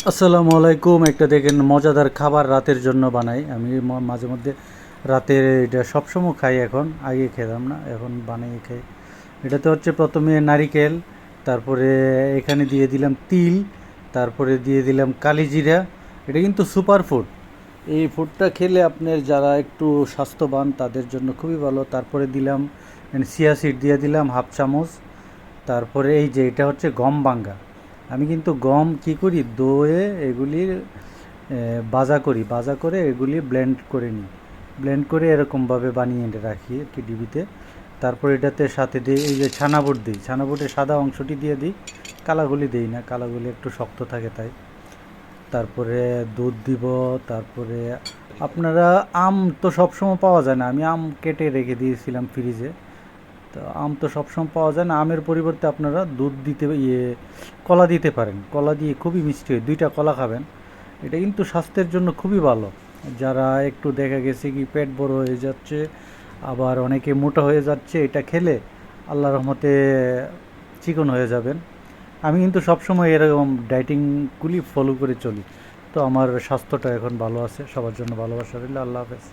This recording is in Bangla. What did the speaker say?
আসসালামু আলাইকুম। একটা দেখেন মজাদার খাবার রাতের জন্য বানাই আমি মাঝে মধ্যে। রাতে এটা সবসময় খাই, এখন আগে খেতাম না, এখন বানাই খাই। এটাতে হচ্ছে প্রথমে নারিকেল, তারপরে এখানে দিয়ে দিলাম তিল, তারপরে দিয়ে দিলাম কালিজিরা। এটা কিন্তু সুপার ফুড। এই ফুডটা খেলে আপনার যারা একটু স্বাস্থ্যবান তাদের জন্য খুবই ভালো। তারপরে দিলাম চিয়া সিড, দিয়ে দিলাম হাফ চামচ। তারপরে এই যে এটা হচ্ছে গম বাঙ্গা। আমি কিন্তু গম কি করি, দয়ে এগুলির ভাজা করি, ভাজা করে এগুলি ব্লেন্ড করে নিই। ব্লেন্ড করে এরকমভাবে বানিয়ে রাখি আর কি ডিবিতে। তারপর এটাতে সাথে দিই এই যে ছানাবুট দিই, ছানাবুটের সাদা অংশটি দিয়ে দিই, কালাগুলি দিই না, কালাগুলি একটু শক্ত থাকে তাই। তারপরে দুধ দিব। তারপরে আপনারা আম তো সবসময় পাওয়া যায় না, আমি আম কেটে রেখে দিয়েছিলাম ফ্রিজে। তো আম তো সবসময় পাওয়া যায় না, আমের পরিবর্তে আপনারা দুধ দিতে কলা দিতে পারেন। কলা দিয়ে খুবই মিষ্টি হয়, দুইটা কলা খাবেন। এটা কিন্তু স্বাস্থ্যের জন্য খুবই ভালো। যারা একটু দেখা গেছে কি পেট বড় হয়ে যাচ্ছে, আবার অনেকে মোটা হয়ে যাচ্ছে, এটা খেলে আল্লাহর রহমতে চিকন হয়ে যাবেন। আমি কিন্তু সবসময় এরকম ডায়েটিংগুলি ফলো করে চলি। তো আমার স্বাস্থ্যটা এখন ভালো আছে। সবার জন্য ভালোবাসা রইল। আল্লাহ হাফেজ।